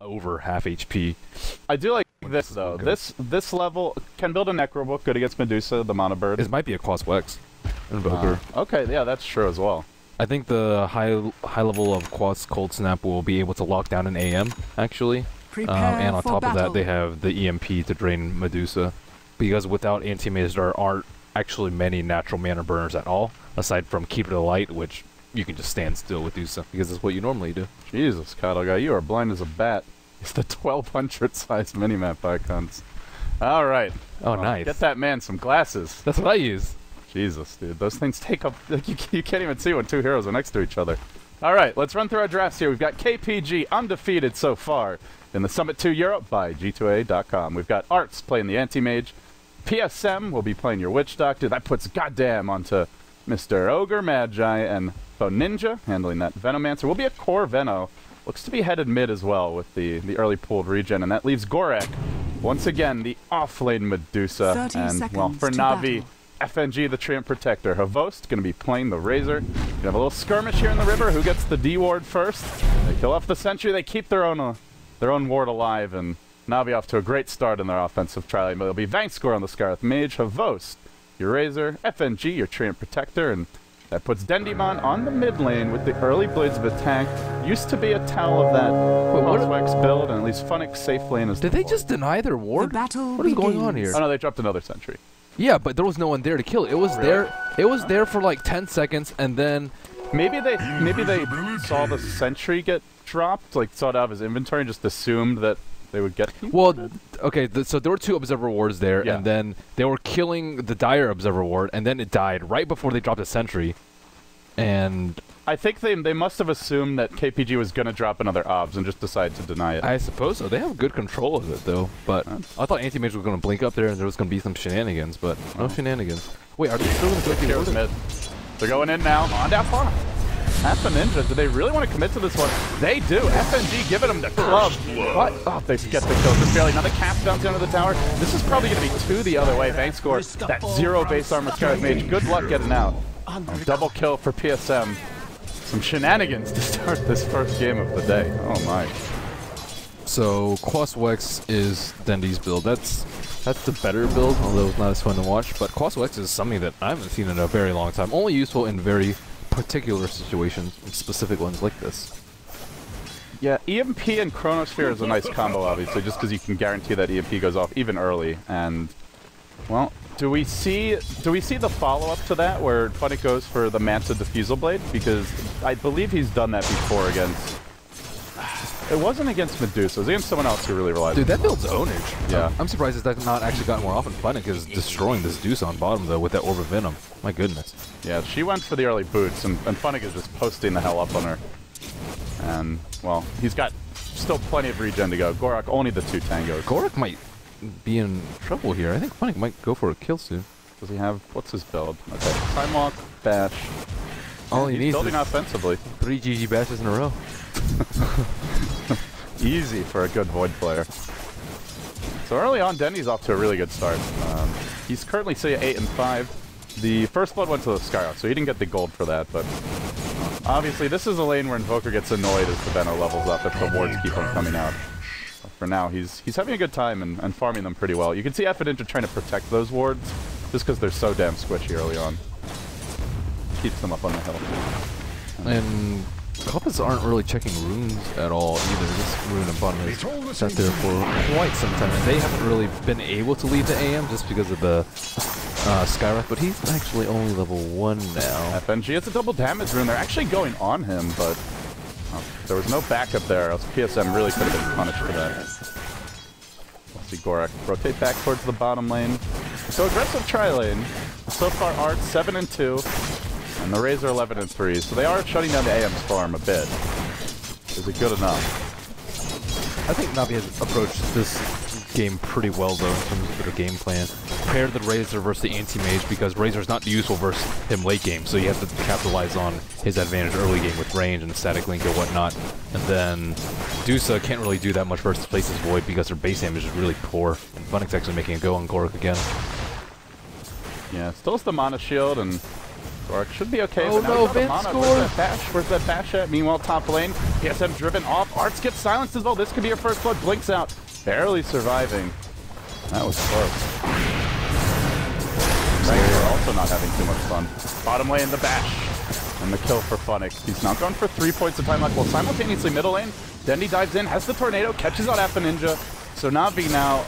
over half HP. I do like this though. This level can build a Necrobook, good against Medusa, the Mana Bird. This might be a Quas Wex Invoker. Okay, yeah, that's true as well. I think the high level of Quas Cold Snap will be able to lock down an AM, actually. And on top of that, they have the EMP to drain Medusa. Because without Anti-Mage, there aren't actually many natural mana burners at all, aside from Keeper the Light, which you can just stand still with Medusa, because it's what you normally do. Jesus, Cattle Guy, you are blind as a bat. It's the 1200 size minimap icons. Alright. Oh, nice. Get that man some glasses. That's what I use. Jesus, dude. Those things take up... Like, you can't even see when two heroes are next to each other. Alright, let's run through our drafts here. We've got KPG undefeated so far in the Summit 2 Europe by G2A.com. We've got Arts playing the Anti-Mage. PSM will be playing your Witch Doctor. That puts goddamn onto Mr. Ogre Magi, and Bo Ninja handling that Venomancer. Will be a core Veno. Looks to be headed mid as well with the early pooled regen, and that leaves Gorek. Once again, the off-lane Medusa. And, well, for Navi, FNG, the Treant Protector. Havost going to be playing the Razor. Gonna have a little skirmish here in the river. Who gets the D ward first? They kill off the sentry. They keep their own ward alive, and Navi off to a great start in their offensive trialing. But it'll be Vangscore on the Scarlet Mage, Havost, your Razor, FNG, your Treant Protector, and that puts Dendimon on the mid lane with the early Blades of Attack. Used to be a towel of that Crosswex build, and at least Funnick's safe lane is... Did they just deny their ward? What is going on here? Oh no, they dropped another sentry. Yeah, but there was no one there to kill it. It was there. It was there for like 10 seconds, and then maybe they saw the sentry get dropped, like saw it out of his inventory, and just assumed that they would get people. Well, okay, so there were 2 Observer wards there, and then they were killing the Dire Observer ward, and then it died right before they dropped a sentry. And I think they must have assumed that KPG was going to drop another obs and just decided to deny it. I suppose so. They have good control of it, though. But I thought Anti-Mage was going to blink up there and there was going to be some shenanigans, but no shenanigans. Wait, are they still going to go through mid? They're going in now. On down far. Half a Ninja. Do they really want to commit to this one? They do. FNG giving them the club. What? Oh, they get the kill just barely. Now the cap bounce under the tower. This is probably going to be 2 the other way. Vangscore, that 0 base armor Scarlet Mage. Good luck getting out. Double kill for PSM. Some shenanigans to start this first game of the day. Oh my. So Quas Wex is Dendi's build. That's the better build, although it's not as fun to watch. But Quas Wex is something that I haven't seen in a very long time. Only useful in very particular situations, specific ones like this. Yeah, EMP and Chronosphere is a nice combo, obviously, just because you can guarantee that EMP goes off even early. And, well, do we see the follow-up to that where Funnick goes for the Manta Diffusal Blade? Because I believe he's done that before against... It wasn't against Medusa. It was against someone else who really relies on it. Dude, that build's ownage. Yeah. I'm surprised that's not actually gotten more often. Funnick is destroying this Deuce on bottom, though, with that Orb of Venom. My goodness. Yeah, she went for the early boots, and Funnick is just posting the hell up on her. And, well, he's got still plenty of regen to go. Gorak, only the 2 tangos. Gorak might be in trouble here. I think Funnick might go for a kill soon. Does he have... What's his build? Okay, Time Walk, Bash. All he needs building is offensively. 3 GG bashes in a row. Easy for a good Void player. So early on, Dendi's off to a really good start. He's currently sitting at 8 and 5. The first blood went to the Skyrock, so he didn't get the gold for that, but obviously this is a lane where Invoker gets annoyed as the Veno levels up if the wards keep on coming out. But for now, he's having a good time and farming them pretty well. You can see Ninja trying to protect those wards just because they're so damn squishy early on. Keeps them up on the hill. And Kompas aren't really checking runes at all either. This rune and bottom is sat there for quite some time, and they haven't really been able to leave the AM just because of the Skyrock, but he's actually only level 1 now. FNG has a double damage rune. They're actually going on him, but there was no backup there, else PSM really could have been punished for that. Let's see Gorak rotate back towards the bottom lane. So aggressive tri-lane. So far Art 7 and 2. And the Razor 11 and 3, so they are shutting down the AM's farm a bit. Is it good enough? I think Navi has approached this game pretty well, though, in terms of their game plan. Pair the Razor versus the Anti-Mage, because Razor's not useful versus him late game, so you have to capitalize on his advantage early game with range and static link and whatnot. And then Dusa can't really do that much versus Places Void because their base damage is really poor. And Funnick's actually making a go on Gorak again. Yeah, still has the Mana Shield, and Gorak should be okay. Oh no, Vince scored! Where's that bash at? Meanwhile, top lane, PSM driven off. Arts gets silenced as well. This could be her first blood. Blinks out, barely surviving. That was close. We're also not having too much fun. Bottom lane, the bash. And the kill for Funnick. He's now gone for 3 points of time left. Well, simultaneously, middle lane, Dendi dives in, has the tornado, catches out Alpha Ninja. So Na'Vi now,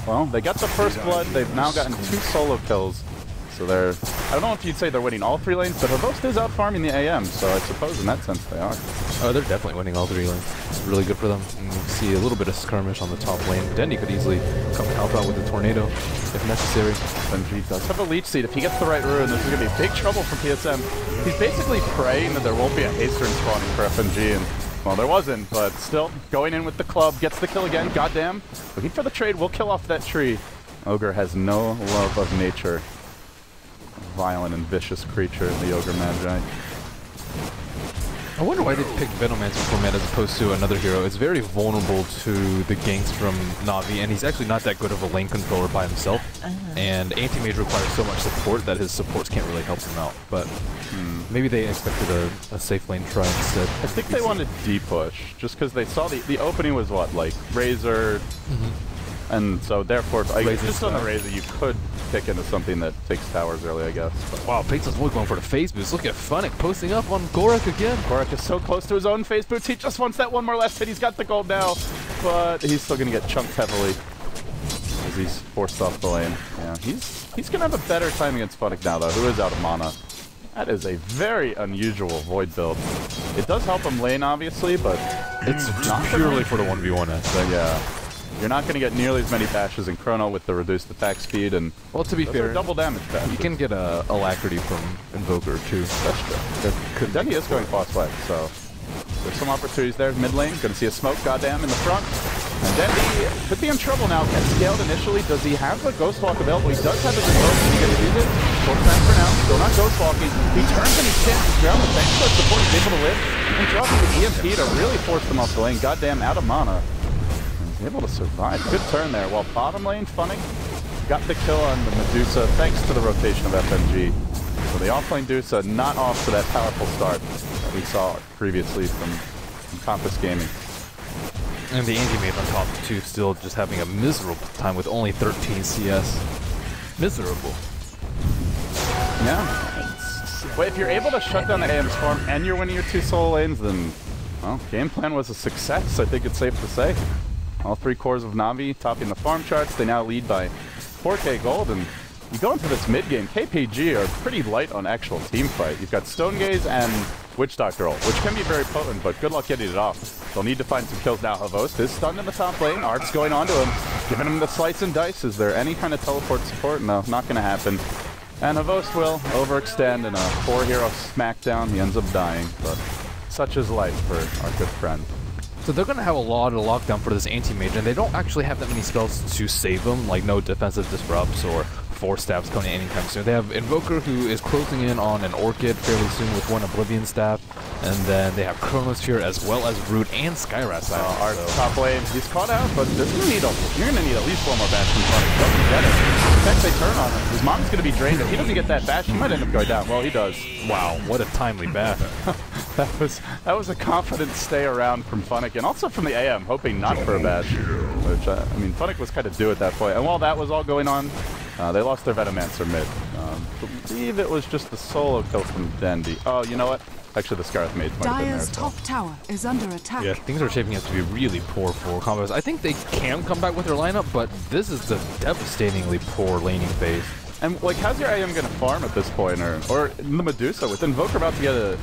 well, they got the first blood. They've now gotten 2 solo kills. So they're, I don't know if you'd say they're winning all 3 lanes, but Havost is out farming the AM, so I suppose in that sense they are. Oh, they're definitely winning all 3 lanes. It's really good for them. And you see a little bit of skirmish on the top lane. Dendi could easily come and help out with the tornado if necessary. FNG does have a leech seed. If he gets the right rune, this is going to be big trouble for PSM. He's basically praying that there won't be a haste rune spawning for FNG, and well, there wasn't, but still going in with the club, gets the kill again. Goddamn. Looking for the trade, will kill off that tree. Ogre has no love of nature. Violent and vicious creature, the Ogre Magi. I wonder why they picked Venomancer format as opposed to another hero. It's very vulnerable to the ganks from Na'Vi, and he's actually not that good of a lane controller by himself. And Anti-Mage requires so much support that his supports can't really help him out. But maybe they expected a safe lane try instead. I think they wanted D-push, just because they saw the opening was what, like Razor, and so therefore, just on the Razor, you could pick into something that takes towers early, I guess. But wow, Pixel's really going for the phase boost. Look at Funnick posting up on Gorak again. Gorak is so close to his own phase boost. He just wants that one more last hit. He's got the gold now, but he's still going to get chunked heavily as he's forced off the lane. Yeah, he's going to have a better time against Funnick now, though, who is out of mana. That is a very unusual Void build. It does help him lane, obviously, but it's not purely for the 1v1 aspect. Yeah. You're not going to get nearly as many bashes in Chrono with the reduced attack speed, and well, to be fair, double damage bashes. You can get a Alacrity from Invoker too. That's true. Dendi is going boss way, so there's some opportunities there. Mid lane, going to see a smoke, goddamn, in the front. And Dendi could be in trouble now. Gets scaled initially. Does he have the Ghost Walk available? He does have his Invoke. Is he going to use it? Short time for now. Still not Ghost Walking. He turns and he stands his ground. But thanks to the support, he's able to live. And dropping the EMP to really force them off the lane. Goddamn, out of mana. Able to survive. Good turn there. While bottom lane, Funnick got the kill on the Medusa thanks to the rotation of FNG. So the off-lane Medusa not off to that powerful start that we saw previously from Kompas Gaming. And the Anti-Mage on top too, still just having a miserable time with only 13 CS. Miserable. Yeah. But if you're able to shut down the AM's farm and you're winning your 2 solo lanes, then, well, game plan was a success, I think it's safe to say. All 3 cores of Na'Vi topping the farm charts. They now lead by 4k gold, and you go into this mid-game, KPG are pretty light on actual team fight. You've got Stonegaze and Witch Doctor ult, which can be very potent, but good luck getting it off. They'll need to find some kills now. Havost is stunned in the top lane. Art's going on to him, giving him the slice and dice. Is there any kind of teleport support? No, not going to happen. And Havost will overextend in a 4-hero smackdown. He ends up dying, but such is life for our good friend. So they're going to have a lot of lockdown for this Anti-Mage, and they don't actually have that many spells to save them, like no defensive disrupts or Force Staffs coming anytime soon. They have Invoker, who is closing in on an Orchid fairly soon with 1 Oblivion Staff, and then they have Chronosphere as well as Root and Skyrath. Our top lane, he's caught out, but this is you're going to need at least 1 more bash from Funnick. Doesn't get it. In fact, they turn on him. His mana's going to be drained. If he doesn't get that bash, he might end up going down. Well, he does. Wow, what a timely bash. That was a confident stay around from Funnick, and also from the AM, hoping not for a bash. Which, I mean, Funnick was kind of due at that point. And while that was all going on, they lost their Venomancer mid. I believe it was just the solo kill from Dendi. Oh, you know what? Actually, the Scarlet Mage might have been there. Dire's top tower is under attack. Yeah, things are shaping up to be really poor for Kompas. I think they can come back with their lineup, but this is a devastatingly poor laning phase. And, like, how's your AM going to farm at this point? Or the Medusa, with Invoker about to get a...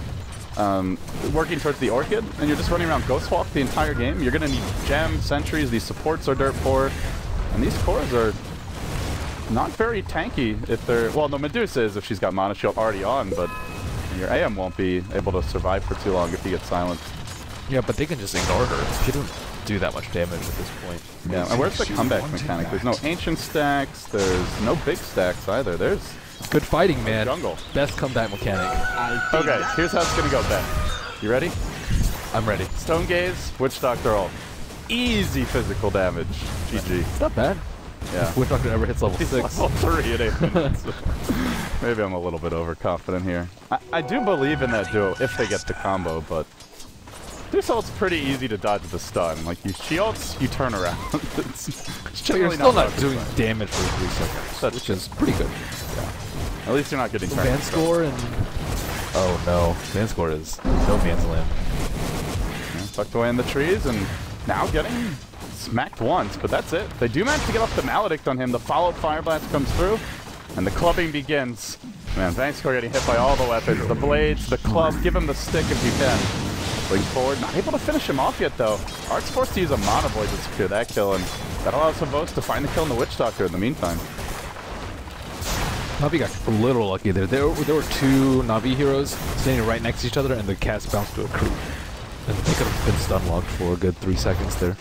working towards the Orchid, and you're just running around Ghostwalk the entire game. You're going to need gem, sentries, these supports are dirt poor, and these cores are not very tanky if they're... Well, no, Medusa is if she's got Mana Shield already on, but your AM won't be able to survive for too long if he gets silenced. Yeah, but they can just ignore her. She doesn't do that much damage at this point. Yeah, and where's the comeback mechanic? There's no ancient stacks, there's no big stacks either. There's good fighting, man. Jungle. Best comeback mechanic. Okay, here's how it's gonna go, Ben. You ready? I'm ready. Stone Gaze, Witch Doctor ult. Easy physical damage. GG. It's not bad. Yeah. Wind Doctor ever hits level He's 6. level 3 at 8 minutes. Maybe I'm a little bit overconfident here. I do believe in that duo if they get the combo, but Deus ult's pretty easy to dodge the stun. Like, she ults, you turn around. it's But you're still not doing fun. damage for 3 seconds, which is pretty good. Yeah. At least you're not getting turned. Van score and... Oh no, Van score is no man's land. Yeah, tucked away in the trees, and now getting smacked once, but that's it. They do manage to get off the Maledict on him. The follow-up Fire Blast comes through, and the clubbing begins. Man, Vangscore getting hit by all the weapons. The blades, the club, give him the stick if you can. Going forward, not able to finish him off yet, though. Art's forced to use a Mana Void to secure that kill, and that allows Havos to find the kill in the Witch Doctor in the meantime. Navi got a little lucky there. There were 2 Navi heroes standing right next to each other, and the cast bounced to a creep. And they could have been stun locked for a good 3 seconds there.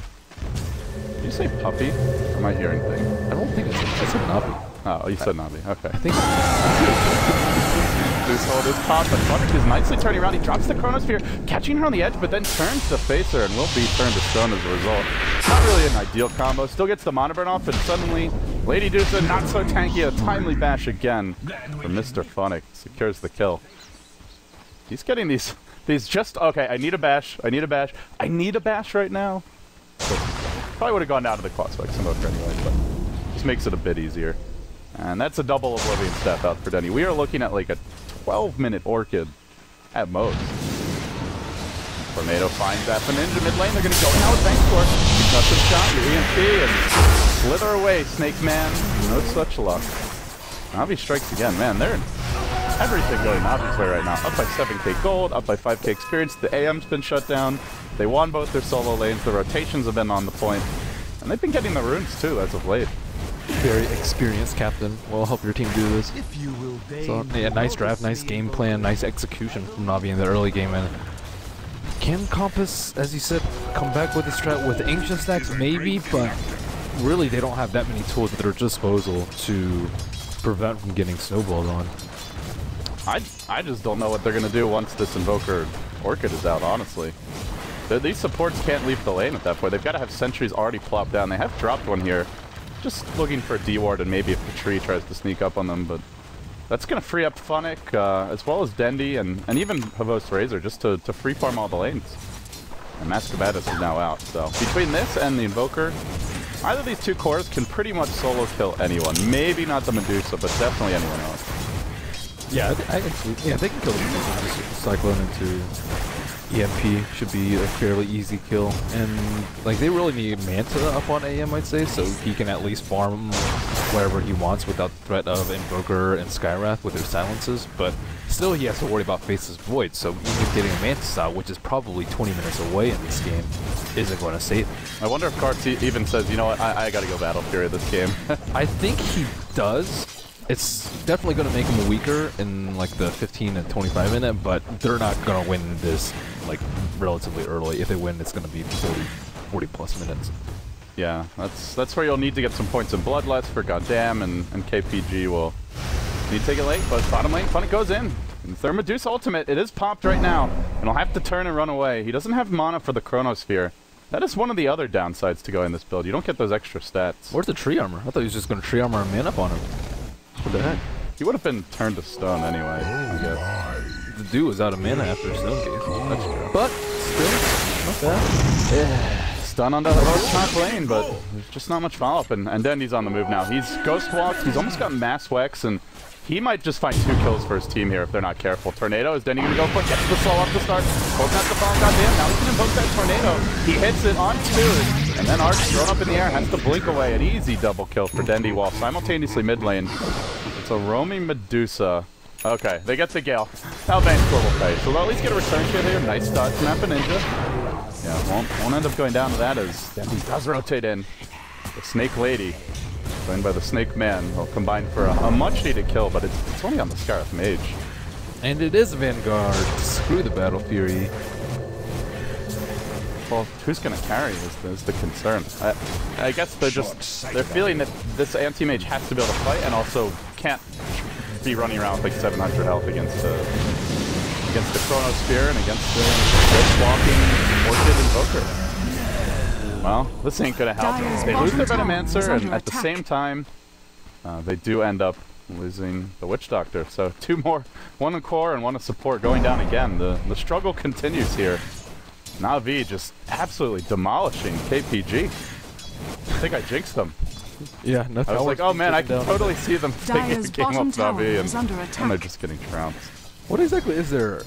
Did you say puppy? Or am I hearing things? I don't think I said Navi. Oh, you said Navi. Okay. I think This hold is popped, but Flutter is nicely turning around. He drops the Chronosphere, catching her on the edge, but then turns to face her and will be turned to stone as a result. Not really an ideal combo. Still gets the Mana Burn off, and suddenly Lady Dusa, not so tanky. A timely bash again from Mr. Funnick. Secures the kill. He's getting these just... Okay, I need a bash. I need a bash. I need a bash right now. Probably would have gone down to the Crossflex Invoker anyway, but just makes it a bit easier. And that's a double Oblivion step out for Dendi. We are looking at like a 12-minute Orchid at most. Tornado finds Appa Ninja mid lane. They're going to go now with Vangscore. Custom shot, your EMP, and slither away, Snake Man. No such luck. Navi strikes again. Man, they're everything going Navi's way right now. Up by 7k gold, up by 5k experience. The AM's been shut down. They won both their solo lanes. The rotations have been on the point. And they've been getting the runes too as of late. very experienced captain will help your team do this. If you will So yeah, nice draft, nice game plan, nice execution from Navi in the early game. And can Kompas, as you said, come back with the strat with ancient stacks? Maybe, but really they don't have that many tools at their disposal to prevent from getting snowballed on. I just don't know what they're going to do once this Invoker Orchid is out, honestly. These supports can't leave the lane at that point. They've got to have sentries already plopped down. They have dropped one here. Just looking for a D-ward and maybe if the tree tries to sneak up on them, but that's going to free up Funnick, as well as Dendi, and even Havos Razor, just to free farm all the lanes. And Mascabatus is now out, so between this and the Invoker, either of these two cores can pretty much solo kill anyone. Maybe not the Medusa, but definitely anyone else. Yeah, they can kill the Medusa. Cyclone into EMP should be a fairly easy kill, and like they really need Manta up on AM, I'd say, so he can at least farm wherever he wants without the threat of Invoker and Skywrath with their silences. But still, he has to worry about Faceless Void. So even getting a Manta out, which is probably 20 minutes away in this game, isn't going to save him. I wonder if Karts even says, you know what, I got to go Battle Fury this game. I think he does. It's definitely going to make him weaker in like the 15 and 25 minute, but they're not going to win this like relatively early. If they win, it's going to be 40 plus minutes. Yeah, that's where you'll need to get some points in Bloodlust for Goddamn, and KPG will need to take it late, but bottom lane, Funnick goes in. And it's their Medusa ultimate. It is popped right now, and he'll have to turn and run away. He doesn't have mana for the Chronosphere. That is one of the other downsides to going this build. You don't get those extra stats. Where's the tree armor? I thought he was just going to tree armor a man up on him. What the heck? He would have been turned to stone anyway, I guess. The dude was out of mana after Stonecase. That's true. But still, not bad. Yeah. Stun onto the Havos top lane, but there's just not much follow-up. And Dendi's on the move now. He's Ghost Walked. He's almost got Mass Wex, and he might just find 2 kills for his team here if they're not careful. Tornado, is Dendi going to go for it? Gets the slow up to start. Poke out the bomb, goddamn. Now he can invoke that Tornado. He hits it on 2, and then Art's thrown up in the air, has to blink away. An easy double kill for Dendi while simultaneously mid lane. It's a roaming Medusa. Okay, they get the Gale. Now Vangscore will pay. So they'll at least get a return kit here. Nice dodge from Appa Ninja. Yeah, won't end up going down to that as Dendi does rotate in. The Snake Lady, joined by the Snake Man, will combine for a much-needed kill, but it's only on the Scarlet Mage. And it is Vanguard. Screw the Battle Fury. Well, who's going to carry is the concern. I guess they're feeling that this anti-mage has to be able to fight and also can't be running around with like 700 health against the Chronosphere and against the walking Orchid Invoker. Well, this ain't gonna help. Dire's They lose their bottom tower is Venomancer, and under at the attack. same time, they do end up losing the Witch Doctor. So 2 more, 1 in core and 1 in support going down again. The struggle continues here. Navi just absolutely demolishing KPG. I think I jinxed them. Yeah, I was like, oh man, I can totally see them taking Dire's the game bottom off tower Navi, is under and attack. they're just getting trounced. What exactly is their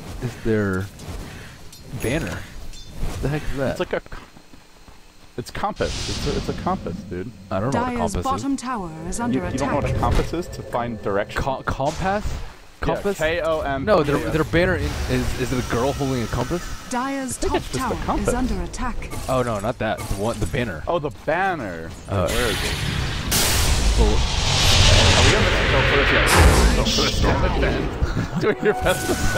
banner? What the heck is that? It's like a... It's compass. It's a compass, dude. I don't know what a Dire's compass bottom is. tower is under You don't know what a attack. compass is to find direction? Compass? Compass? Yeah, K-O-M. No, their banner is it a girl holding a compass? Dire's think top it's just a tower compass. is under attack. Oh no, not that. The banner. Oh, the banner. Uh, Where is it? Well, Are we gonna go for this yet? Go for this. Damn it, Ben. Doing your best to Dire's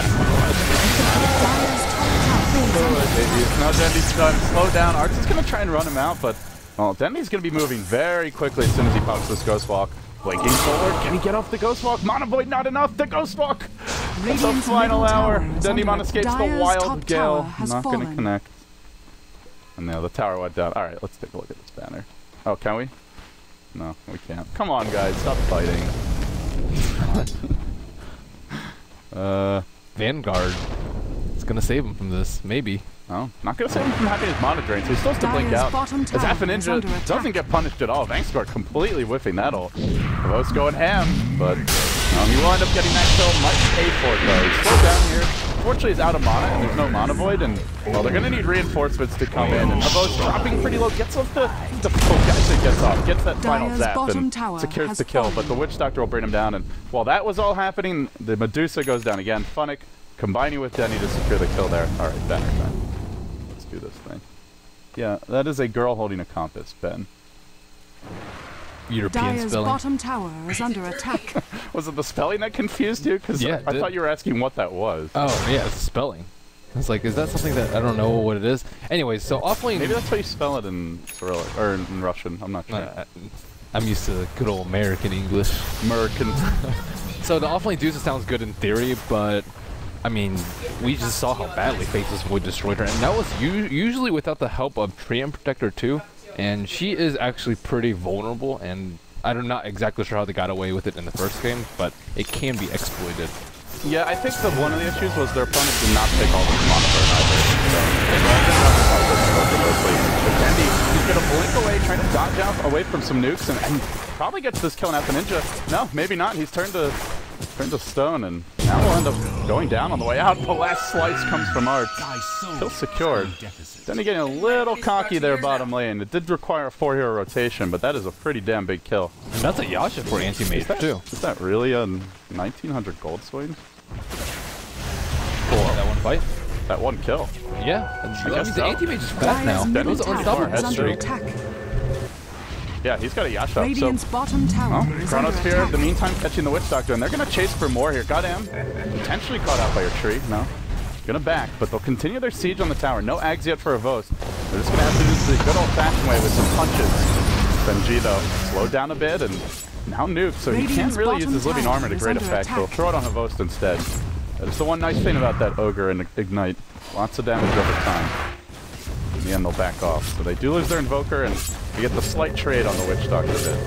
top tower is under attack. Now Dendi's done. Slow down. Arx is gonna try and run him out, but Dendi's gonna be moving very quickly as soon as he pops this Ghost Walk. Blinking forward. Can he get off the Ghost Walk? Mana Void not enough. The Ghost Walk. It's the Radiant's final middle hour. tower is Dendi under Mon escapes the Dire's Wild top Gale. tower has Not gonna fallen. connect. And now the tower went down. Alright, let's take a look at this banner. Oh, can we? No, we can't. Come on, guys. Stop fighting. Vanguard. It's gonna save him from this, maybe. Oh, not gonna save him from having his mana drain, so he's supposed to blink Dire's out. bottom As tower Alpha is Ninja under doesn't attack. get punished at all. Vangsguard completely whiffing that ult. Devote's going ham, but he will end up getting that kill. Might pay for it though. He's slowed down here. Fortunately, he's out of mana, and there's no mana void, and well, they're gonna need reinforcements to come in. And Devote's dropping pretty low, gets off the actually gets off, gets that final Dire's zap, bottom and tower secures has the kill. fallen. But the Witch Doctor will bring him down, and while that was all happening, the Medusa goes down again. Funnick combining with Denny to secure the kill there. All right, banner time. Let's do this thing. Yeah, that is a girl holding a compass, Ben. European Dire's spelling. bottom tower is under attack. Was it the spelling that confused you? Because Yeah, it I did. thought you were asking what that was. Oh yeah, it's spelling. It's like, is that something that I don't know what it is? Anyways, so offlane. Maybe that's how you spell it in Cyrillic or in Russian. I'm not sure. I'm used to good old American English. American. So the offlane Dusa sounds good in theory, but I mean, we just saw how badly Faceless Void destroyed her, and that was usually without the help of Treant Protector too. And she is actually pretty vulnerable, and I'm not exactly sure how they got away with it in the first game, but it can be exploited. Yeah, I think that one of the issues was their opponent did not take all the mana burn either. But Dendi, he's gonna blink away, trying to dodge out away from some nukes, and probably gets this kill in Alpha Ninja. No, maybe not. He's turned to stone, and now we'll end up going down on the way out. The last slice comes from Arts. Kill secured. Dendi getting a little cocky there bottom lane. It did require a 4-hero rotation, but that is a pretty damn big kill. And that's a Yasha for anti-mage too. Is that really a 1900 gold swing? For that one fight. That one kill. Yeah, I guess mean, so. the anti-mage is fast now. Dire's That was middle unstoppable tower is under streak. attack. Yeah, he's got a Yasha. Radiant's So, bottom tower is under Chronosphere, in attack. the meantime, catching the Witch Doctor, and they're going to chase for more here. Goddamn. Potentially caught out by your tree. No. Gonna back, but they'll continue their siege on the tower. No ags yet for Avos. They're just gonna have to use the good old-fashioned way with some punches. Benji, though, slowed down a bit, and now nuked, so he can't Radiant's really use bottom his living tower armor to is great under effect. He'll attack. throw it on Havost instead. That is the one nice thing about that Ogre and Ignite. Lots of damage over time. In the end, they'll back off. So they do lose their Invoker, and we get the slight trade on the Witch Doctor bit.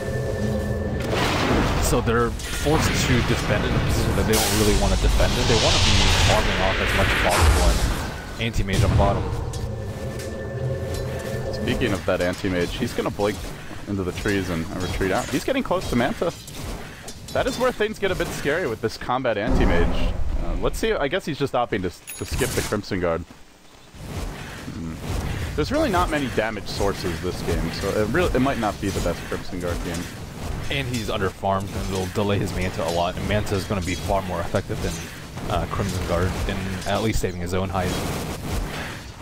So they're forced to defend it in a position that they don't really want to defend it. They want to be farming off as much as possible and anti-mage on bottom. Speaking of that anti-mage, he's going to blink into the trees and retreat out. He's getting close to Manta. That is where things get a bit scary with this combat anti-mage. Let's see. I guess he's just opting to skip the Crimson Guard. There's really not many damage sources this game, so it might not be the best Crimson Guard game. And he's under farmed, and it'll delay his Manta a lot. And Manta is going to be far more effective than Crimson Guard in at least saving his own height.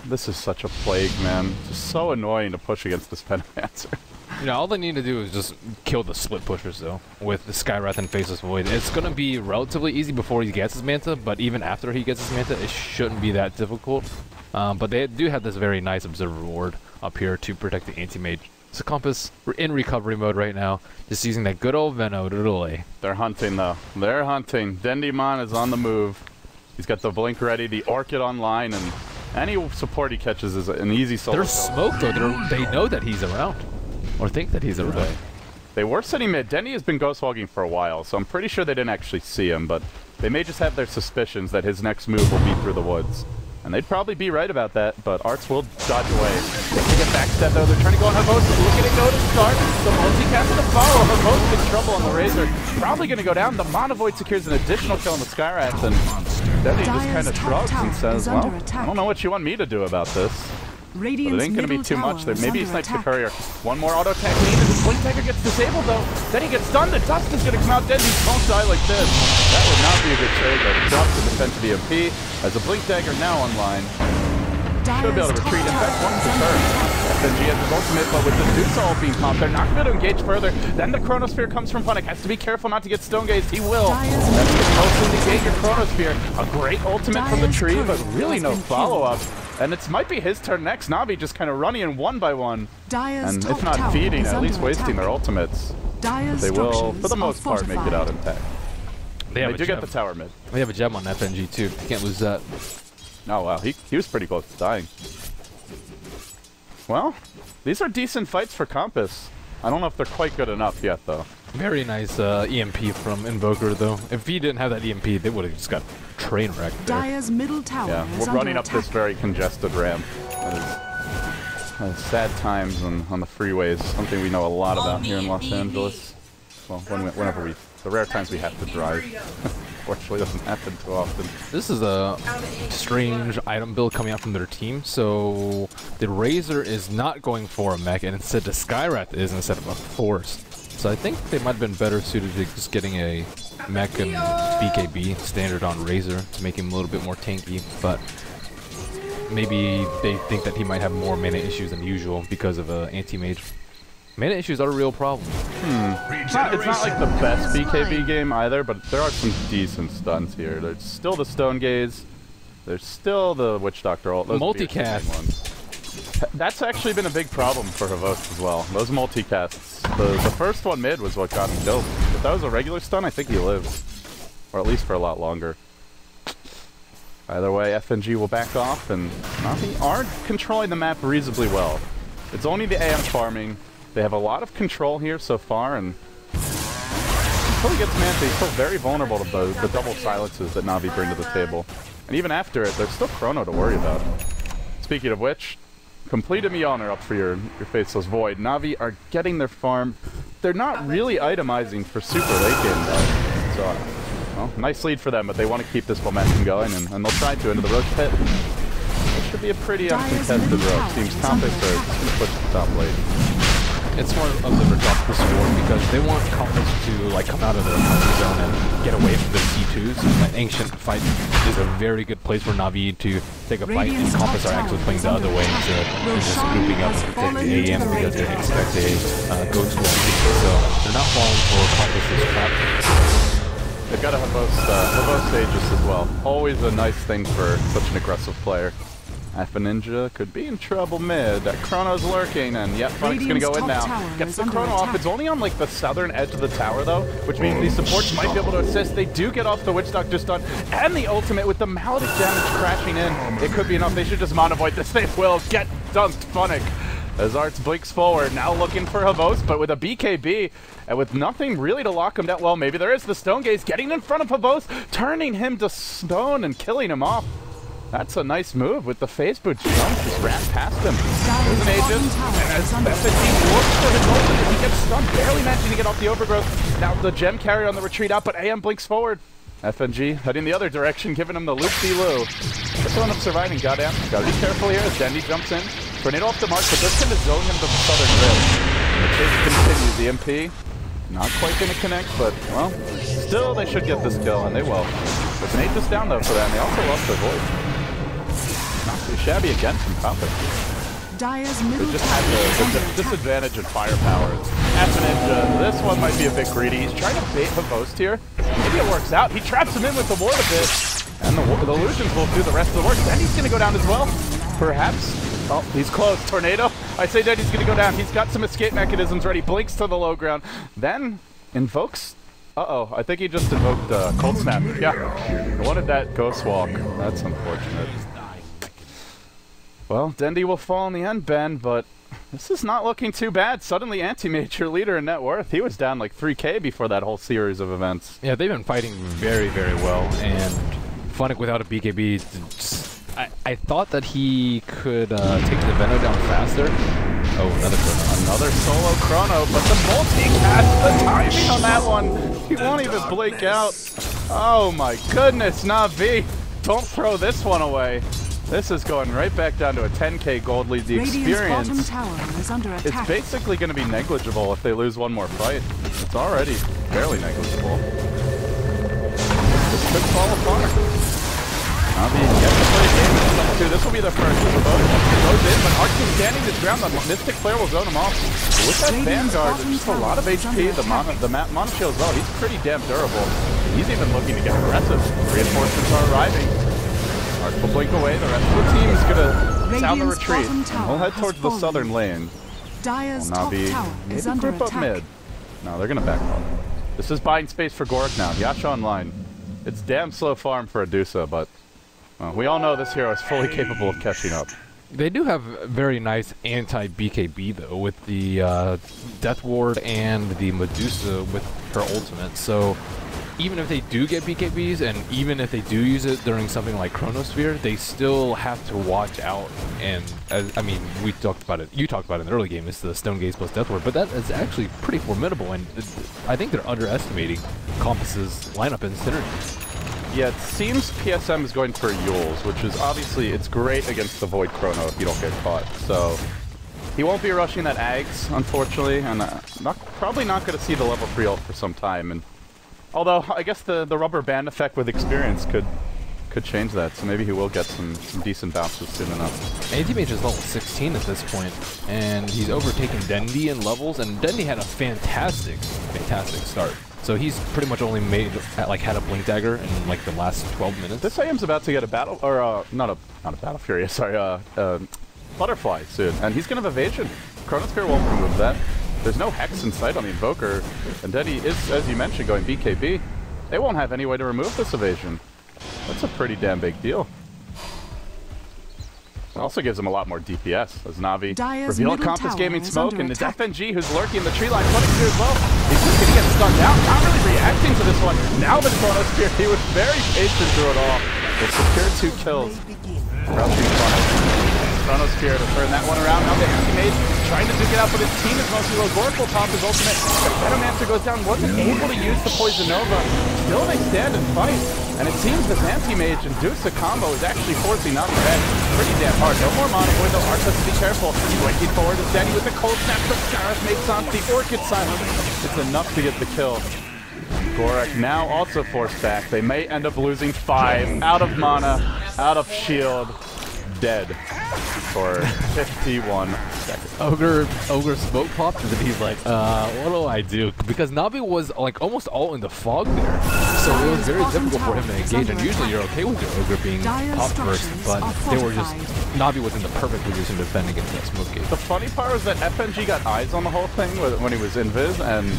This is such a plague, man. Just so annoying to push against this Pentamancer. You know, all they need to do is just kill the split pushers, though, with the Skywrath and Faceless Void. It's going to be relatively easy before he gets his Manta, but even after he gets his Manta, it shouldn't be that difficult. But they do have this very nice Observer Ward up here to protect the anti-mage. So Kompas, we're in recovery mode right now, just using that good old Veno to delay. They're hunting, though. They're hunting. Dendimon is on the move. He's got the Blink ready, the Orchid online, and Any support he catches is an easy solo. There's smoke though. They know that he's around, or think that he's around. They were sitting mid. Dendi has been ghost walking for a while, so I'm pretty sure they didn't actually see him, but they may just have their suspicions that his next move will be through the woods. And they'd probably be right about that, but Arts will dodge away. They get backstep though, they're trying to go on Herbosa. Look at it go to start. The multicast and the follow. Herbosa in trouble on the Razor. Probably going to go down. The Mana Void secures an additional kill on the Skyrats, and Dendi just kind of shrugs and says, well, I don't know what you want me to do about this. But it ain't going to be too much. There maybe he snipes the courier. One more auto attack needed. The Blink Dagger gets disabled though. Then he gets stunned. The dust is going to come out. Dendi won't die like this. That would not be a good trade though. He drops the defensive EMP. As a Blink Dagger now online. Should be able to retreat. In fact, once per turn. FNG has his ultimate, but with the Zeus ult being popped, they're not going to be able to engage further. Then the Chronosphere comes from Funnick. Has to be careful not to get stone gazed. He will. That's the most to negate your Chronosphere. A great ultimate from the tree, but really no follow-up. And it might be his turn next. Navi just kind of running in one by one. And if not feeding, at least wasting their ultimates. But they will, for the most part, make it out intact. They do get the tower mid. They have a gem on FNG too. Can't lose that. Oh wow, he was pretty close to dying. Well, these are decent fights for Kompas. I don't know if they're quite good enough yet though. Very nice EMP from Invoker though. If he didn't have that EMP, they would have just got train wrecked there. Dire's middle tower we're running up this very congested ramp. That is sad times on the freeways. Something we know a lot about here in Los Angeles. Well, whenever the rare times we have to drive. Fortunately, doesn't happen too often. This is a strange item build coming out from their team. So the Razor is not going for a mech, and instead the Skywrath is instead of a Force. So I think they might have been better suited to just getting a mech and BKB standard on Razor to make him a little bit more tanky. But maybe they think that he might have more mana issues than usual because of anti-mage. Mana issues are a real problem. It's not like the best BKB game either, but there are some decent stuns here. There's still the Stone Gaze. There's still the Witch Doctor ult. Multicast. That's actually been a big problem for Havos as well. Those multicasts. The first one mid was what got him killed. If that was a regular stun, I think he lives. Or at least for a lot longer. Either way, FNG will back off, and Navi aren't controlling the map reasonably well. It's only the AM farming. They have a lot of control here so far, and until he gets Manta, he's still very vulnerable to the double silences that Navi bring to the table. And even after it, there's still Chrono to worry about. Speaking of which, complete a Mjolnir up for your Faceless Void. Navi are getting their farm. They're not really itemizing for super late game though. So, well, nice lead for them, but they want to keep this momentum going, and they'll try to into the Roach Pit. It should be a pretty uncontested road. Seems Kompas are just going to push the top late. It's more of the reductive sport because they want Kompas to come out of their comfort zone and get away from the C2s. And that ancient fight is a very good place for Navi to take a fight, and Kompas are actually playing the other way instead of just grouping up and protect the AM because they expect a ghost wall. So they're not falling for Kompas' trap. They've got to have both stages as well. Always a nice thing for such an aggressive player. Alpha Ninja could be in trouble mid. That Chrono's lurking, and yep, Funnick's gonna go in now. Gets the Chrono off. It's only on the southern edge of the tower though, which means these supports might be able to assist. They do get off the Witch Doctor stun and the ultimate with the Maledict damage crashing in. It could be enough. They should just Mana Void this. They will get dunked, Funnick. As Arts blinks forward, now looking for Havos, but with a BKB, and with nothing really to lock him down. Well, maybe there is the Stone Gaze getting in front of Havos, turning him to stone and killing him off. That's a nice move with the phase boot jump, just ran past him. There's an Aegis, and as FNG looks for his ultimate, he gets stunned, barely managing to get off the overgrowth. Now the gem carrier on the retreat out, but AM blinks forward. FNG heading the other direction, giving him the loop-de-loo. They're still up surviving, goddamn. Gotta be careful here as Dendi jumps in. Tornado off the mark, but this kind of zone him to the southern rim. The chase continues, the MP. Not quite gonna connect, but, well, still they should get this kill, and they will. There's an Aegis down though for that, and they also lost their Void. Not too shabby again from Kompas. They just had the disadvantage in firepower. Alpha Ninja, this one might be a bit greedy. He's trying to bait Havos here. Maybe it works out. He traps him in with the ward a bit. And the illusions will do the rest of the work. Dendi's going to go down as well. Perhaps. Oh, he's close. Tornado. I say Dendi's going to go down. He's got some escape mechanisms ready. Blinks to the low ground. Then invokes. Uh-oh. I think he just invoked Cold Snap. Yeah. I wanted that Ghost Walk. That's unfortunate. Well, Dendi will fall in the end, Ben, but this is not looking too bad. Suddenly, Anti-Mage, your leader in net worth, he was down like 3K before that whole series of events. Yeah, they've been fighting very, very well, and Funnick without a BKB, I thought that he could take the Venom down faster. Oh, another chrono. Another solo chrono, but the multi-cast, the timing on that one, he won't even blink out. Oh my goodness, Navi, don't throw this one away. This is going right back down to a 10k gold lead. The experience, bottom tower is under attack. it's basically going to be negligible if they lose one more fight. It's already fairly negligible. This could fall apart. Navi gets to play a game in number 2. This will be the first. The boat goes in, but Arctic standing his ground. The Mystic Flare will zone him off. With that Vanguard, there's just a lot of HP. The Mana Shield as well. He's pretty damn durable. He's even looking to get aggressive. Reinforcements are arriving. Arc will blink away. The rest of the team is going to sound the retreat. And we'll head towards the southern lane. Dire's Well, top Navi tower maybe is under group up attack. mid. No, they're going to back up. This is buying space for Gorik now. Yasha online. It's damn slow farm for Adusa, but we all know this hero is fully capable of catching up. They do have very nice anti-BKB though, with the Death Ward and the Medusa with her ultimate. So even if they do get BKBs, and even if they do use it during something like Chronosphere, they still have to watch out. And I mean, we talked about it. You talked about it in the early game. It's the Stone Gaze plus Death Ward, but that is actually pretty formidable. And I think they're underestimating Kompas's lineup and synergy. Yeah, it seems PSM is going for Yules, which is obviously, it's great against the Void Chrono if you don't get caught. So he won't be rushing that Ags, unfortunately, and probably not going to see the level 3 ult for some time. And although I guess the rubber band effect with experience could change that, so maybe he will get some decent bounces soon enough. Anti-Mage is level 16 at this point, and he's overtaken Dendi in levels, and Dendi had a fantastic start. So he's pretty much only had a Blink Dagger in like the last 12 minutes. This IM's about to get a battle, or not a Battle Fury, sorry, Butterfly soon, and he's gonna have evasion. Chronosphere won't remove that. There's no Hex in sight on the Invoker, and Dendi is, as you mentioned, going BKB. They won't have any way to remove this evasion. That's a pretty damn big deal. It also gives him a lot more DPS, as Navi revealed Kompas Gaming Smoke, and it's FNG who's lurking in the tree line, putting through as well. He's just going to get stunned out, not really reacting to this one. Now the Chronosphere, he was very patient through it all. They secured 2 kills. Crouching Chronosphere to turn that one around. Now the Anti-Mage trying to duke it out, but his team is mostly low. Gorik will pop his ultimate. Venomancer goes down, wasn't able to use the Poison Nova. Still they stand and fight. And it seems this Anti-Mage and Dusa combo is actually forcing Navi back pretty damn hard. No more Mana Void though. Arc has to be careful. Blinking forward is Dendi with the cold snap, but Gareth makes on the Orchid silence. It's enough to get the kill. Gorik now also forced back. They may end up losing 5 out of mana, out of shield, dead for 51 seconds. Ogre smoke popped, and then he's like, what do I do? Because Navi was like almost all in the fog there. So it was very difficult for him to engage, and usually you're okay with your Ogre being popped first, but they were just, Navi was in the perfect position to defend against that smoke gate. The funny part was that FNG got eyes on the whole thing when he was invis, and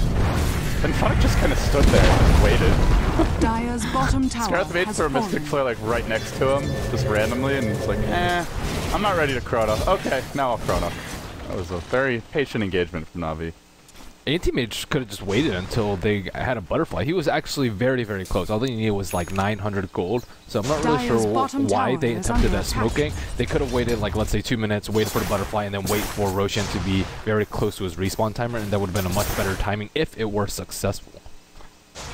Funnick just kind of stood there and waited. Dire's bottom tower Scarlet made for a Mystic Flare like right next to him, just randomly, and he's like, I'm not ready to chrono. Okay, now I'll chrono. That was a very patient engagement from Navi. Anti-Mage could have just waited until they had a Butterfly. He was actually very, very close. All they needed was like 900 gold. So I'm not really sure why they attempted that smoking. They could have waited like, let's say 2 minutes, waited for the Butterfly, and then wait for Roshan to be very close to his respawn timer, and that would have been a much better timing if it were successful.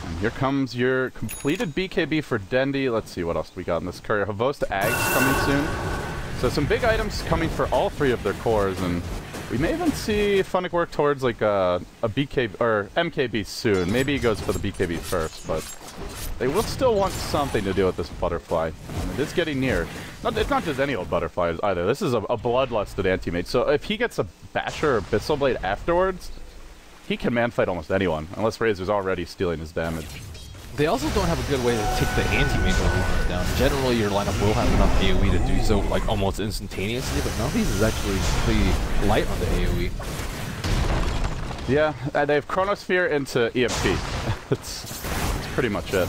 And here comes your completed BKB for Dendi. Let's see what else we got in this courier. Havosta Ags coming soon. So some big items coming for all 3 of their cores, and we may even see Funnick work towards like a BKB or MKB soon. Maybe he goes for the BKB first, but they will still want something to do with this Butterfly. And it is getting near. It's not just any old Butterfly either. This is a bloodlusted Anti-Mage. So if he gets a Basher or Abyssal Blade afterwards, he can man-fight almost anyone, unless Razor's already stealing his damage. They also don't have a good way to take the Anti-Mage illusions down. Generally, your lineup will have enough AoE to do so, like, almost instantaneously, but Navi's is actually pretty light on the AoE. Yeah, they have Chronosphere into EMP. That's pretty much it.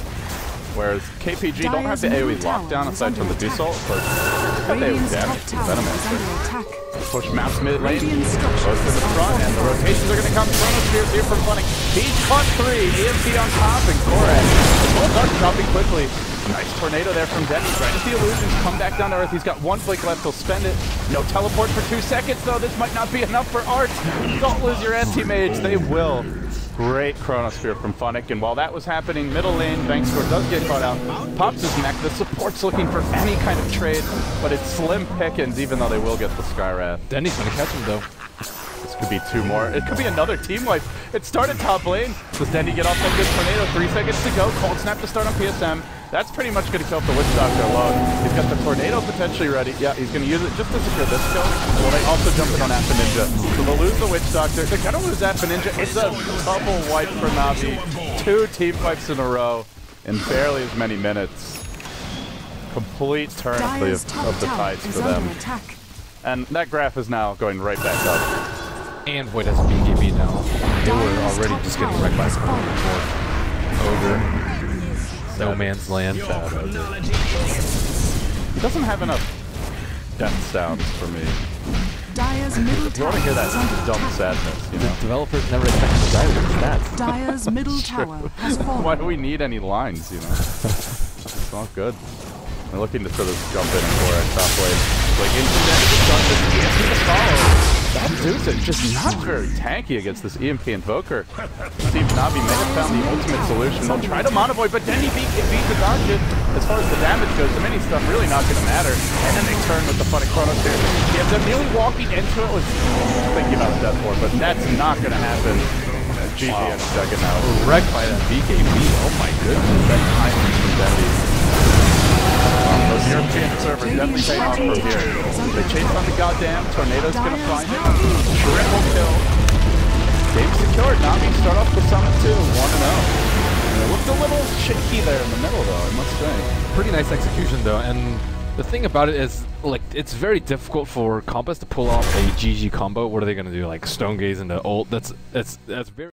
Whereas KPG don't have the AoE lockdown aside from the Dusalt, but But they Radiant's top damage the tower Venom is Answer. under attack. Push mouse mid lane, Radiant close to the structures front, and the rotations are going to come. Chronospheres here from Funnick. He's caught 3, EMP on top, and Korak. Both are dropping quickly. Nice tornado there from Dendi. Right as the illusions come back down to earth. He's got 1 blink left. He'll spend it. No teleport for 2 seconds, though. This might not be enough for Art. Don't lose your anti-mage. They will. Great Chronosphere from Funnick, and while that was happening, middle lane, Bankscore does get caught out. Pops his neck. The support's looking for any kind of trade, but it's slim pickings, even though they will get the Skywrath. Dendi's gonna catch him, though. This could be 2 more. It could be another team wipe. It started top lane. Does Dendi get off that good tornado? 3 seconds to go. Cold snap to start on PSM. That's pretty much going to kill the Witch Doctor alone. He's got the tornado potentially ready. Yeah, he's going to use it just to secure this kill. Well, they also jump in on Appa Ninja. So they'll lose the Witch Doctor. They're going to lose Appa Ninja. It's a double wipe for Navi. 2 team wipes in a row in barely as many minutes. Complete turn of the tides for them. And that graph is now going right back up. And Void has a BKB now. They were already just getting wrecked by Ogre. No man's land. He doesn't have enough death sounds for me. Dyer's middle You want to hear that dumb sadness, you know? The developers never expected to die with stats. Dyer's middle tower has fallen. Why do we need any lines, you know? It's not good. They're looking to sort of jump in and Korak top lane. Like, instant damage is done, but the EMP to follow. That Zeus is just not very tanky against this EMP Invoker. Seems Navi may have found the ultimate solution. They'll try to monovoid, but Dendi beat to dodge it. As far as the damage goes, the mini stuff really not going to matter. And then they turn with the funny Chronosphere. He ends up nearly walking into it, was thinking about death for, but that's not going to happen. GG in a second now. Wrecked by that BKB. Oh my goodness. That timing from Dendi. Those European servers definitely pay off from here. They chase on the goddamn tornado's gonna find him. Triple kill. Game secured. Navi start off the summit too. 1-0. It looked a little shaky there in the middle though, I must say. Pretty nice execution though, and the thing about it is, like, it's very difficult for Kompas to pull off a GG combo. What are they gonna do? Like Stone Gaze into ult? That's very